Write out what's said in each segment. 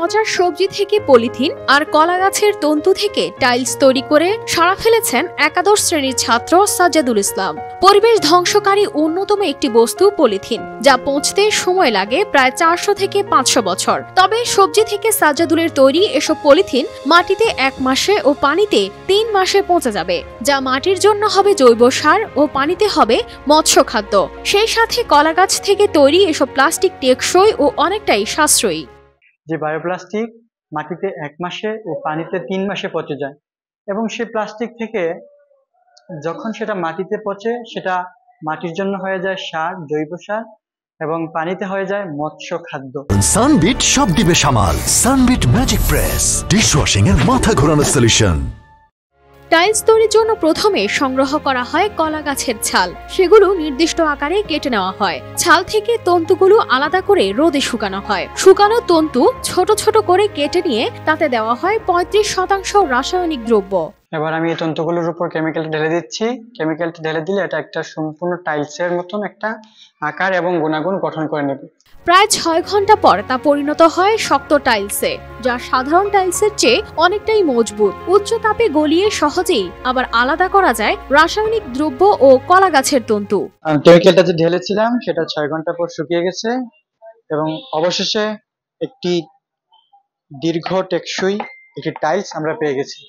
পচা সবজি থেকে পলিথিন আর কলা গাছের তন্তু থেকে টাইলস তৈরি করে সাড়া ফেলেছেন একাদশ শ্রেণীর ছাত্র সাজ্জাদুল ইসলাম। পরিবেশ ধ্বংসকারী অন্যতম একটি বস্তু পলিথিন, যা পচতে সময় লাগে প্রায় 400 থেকে 500 বছর। তবে সবজি থেকে সাজ্জাদুলের তৈরি এসব পলিথিন মাটিতে 1 মাসে ও পানিতে 3 মাসে পচে যাবে, যা মাটির জন্য হবে জৈব সার ও পানিতে হবে মৎস্য খাদ্য। সেই সাথে কলা গাছ থেকে তৈরি এসব প্লাস্টিক টেকসই ও অনেকটাই সাশ্রয়ী। যে বায়োপ্লাস্টিক মাটিতে 1 মাসে ও পানিতে 3 মাসে পচে যায়, এবং সেই প্লাস্টিক থেকে যখন সেটা মাটিতে পচে সেটা মাটির জন্য হয়ে যায় সার, জৈব সার, এবং পানিতে হয়ে যায় মৎস্য খাদ্য। সানবিট সব দিবে সামাল। সানবিট ম্যাজিক প্রেস ডিশওয়াশিং এর মাথা ঘোরানো সলিউশন। টাইলস তৈরির জন্য প্রথমে সংগ্রহ করা হয় কলা গাছের ছাল। সেগুলো নির্দিষ্ট আকারে কেটে নেওয়া হয়। ছাল থেকে তন্তুগুলো আলাদা করে রোদে শুকানো হয়। শুকানো তন্তু ছোট ছোট করে কেটে নিয়ে তাতে দেওয়া হয় 35% রাসায়নিক দ্রব্য। এবার আমি এই তন্তুগুলোর উপর কেমিক্যালটা ঢেলে দিচ্ছি। কেমিক্যালটা ঢেলে দিলে এটা একটা সম্পূর্ণ টাইলসের মতন একটা আকার এবং গুণাগুণ গঠন করে নেবে। প্রায় 6 ঘন্টা পর তা পরিণত হয় শক্ত টাইলসে, যা সাধারণ টাইলসের চেয়ে অনেকটাই মজবুত। উচ্চ তাপে গলিয়ে সহজেই আবার আলাদা করা যায় রাসায়নিক দ্রব্য ও কলা গাছের তন্তু। কেমিক্যালটা যে ঢেলেছিলাম সেটা 6 ঘন্টা পর শুকিয়ে গেছে, এবং অবশেষে একটি দীর্ঘ টেকসই একটি টাইলস আমরা পেয়ে গেছি।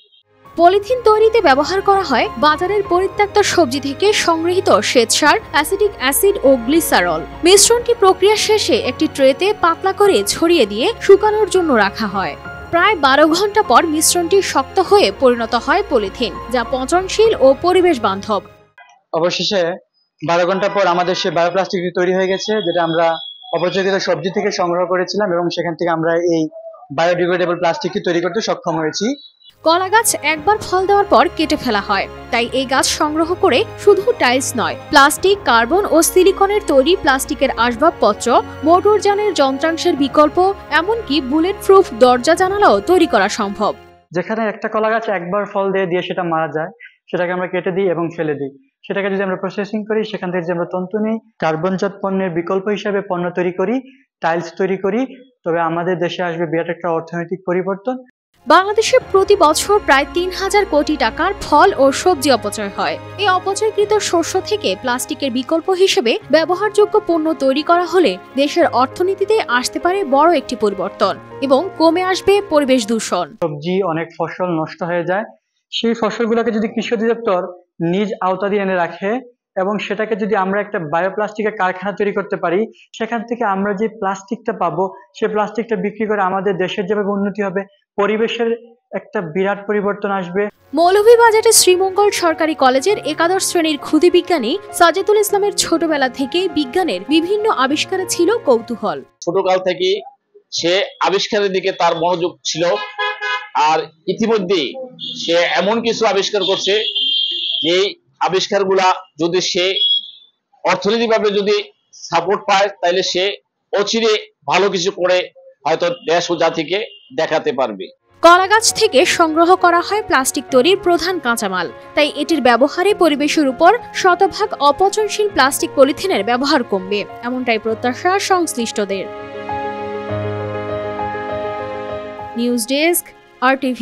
পলিথিন তৈরিতে ব্যবহার করা হয় বাজারের পরিত্যক্ত সবজি থেকে সংগৃহীত শ্বেতসার, অ্যাসিটিক অ্যাসিড ও গ্লিসারল। মিশ্রণটি প্রক্রিয়া শেষে একটি ট্রেতে পাতলা করে ছড়িয়ে দিয়ে শুকানোর জন্য রাখা হয়। প্রায় 12 ঘন্টা পর মিশ্রণটি শক্ত হয়ে পরিণত হয় পলিথিন, যা পচনশীল ও পরিবেশ বান্ধব। অবশেষে 12 ঘন্টা পর আমাদের সেই বায়োপ্লাস্টিকটি তৈরি হয়ে গেছে, যেটা আমরা অপচয়কৃত সবজি থেকে সংগ্রহ করেছিলাম, এবং সেখান থেকে আমরা এই বায়োডিগ্রেডেবল প্লাস্টিকটি তৈরি করতে সক্ষম হয়েছি। কলা গাছ একবার ফল দেওয়ার পর কেটে ফেলা হয়, তাই এই গাছ সংগ্রহ করে শুধু টাইলস নয়, প্লাস্টিক, কার্বন ও সিলিকনের তৈরি প্লাস্টিকের আসবাবপত্র, মোটরযানের যন্ত্রাংশের বিকল্প, এমনকি বুলেট প্রুফ দরজা জানালাও তৈরি করা সম্ভব। যেখানে একটা কলা গাছ একবার ফল দিয়ে সেটা মারা যায়, সেটাকে আমরা কেটে দিই এবং ফেলে দিই। সেটাকে যদি আমরা প্রসেসিং করি, সেখান থেকে যদি আমরা তন্তু নিই, কার্বনজাত পণ্যের বিকল্প হিসাবে পণ্য তৈরি করি, টাইলস তৈরি করি, তবে আমাদের দেশে আসবে বিরাট একটা অর্থনৈতিক পরিবর্তন। বাংলাদেশে প্রতি বছর প্রায় 3000 কোটি টাকার ফল ও সবজি অপচয় হয়। এই অপচয়কৃত শস্য থেকে প্লাস্টিকের বিকল্প হিসেবে ব্যবহারযোগ্য পণ্য তৈরি করা হলে দেশের অর্থনীতিতে আসতে পারে বড় একটি পরিবর্তন এবং কমে আসবে পরিবেশ দূষণ। সবজি অনেক ফসল নষ্ট হয়ে যায়, সেই ফসলগুলোকে যদি কৃষি অধিদপ্তর নিজ আওতাধীনে এনে রাখে এবং সেটাকে যদি আমরা একটা বায়োপ্লাস্টিকের কারখানা তৈরি করতে পারি, সেখান থেকে আমরা যে প্লাস্টিকটা পাবো, সেই প্লাস্টিকটা বিক্রি করে আমাদের দেশের যেভাবে উন্নতি হবে, পরিবেশের একটা বিরাট পরিবর্তন আসবে। মৌলভীবাজারের শ্রীমঙ্গল সরকারি কলেজের একাদশ শ্রেণীর ক্ষুদে বিজ্ঞানী সাজ্জাদুল ইসলামের ছোটবেলা থেকে বিজ্ঞানের বিভিন্ন আবিষ্কারে ছিল কৌতূহল। ছোটকাল থেকে সে আবিষ্কারের দিকে তার মনোযোগ ছিল, আর ইতিমধ্যে সে এমন কিছু আবিষ্কার করছে যে আবিষ্কারগুলা যদি সে অর্থনৈতিকভাবে যদি সাপোর্ট পায়, তাহলে সে অচিরে ভালো কিছু করে হয়তো দেশ ও জাতিকে দেখাতে পারবে। কলা গাছ থেকে সংগ্রহ করা হয় প্লাস্টিক তৈরির প্রধান কাঁচামাল, তাই এটির ব্যবহারে পরিবেশের উপর শতভাগ অপচনশীল প্লাস্টিক পলিথিনের ব্যবহার কমবে, এমনটাই প্রত্যাশা সংশ্লিষ্টদের। News desk, RTV।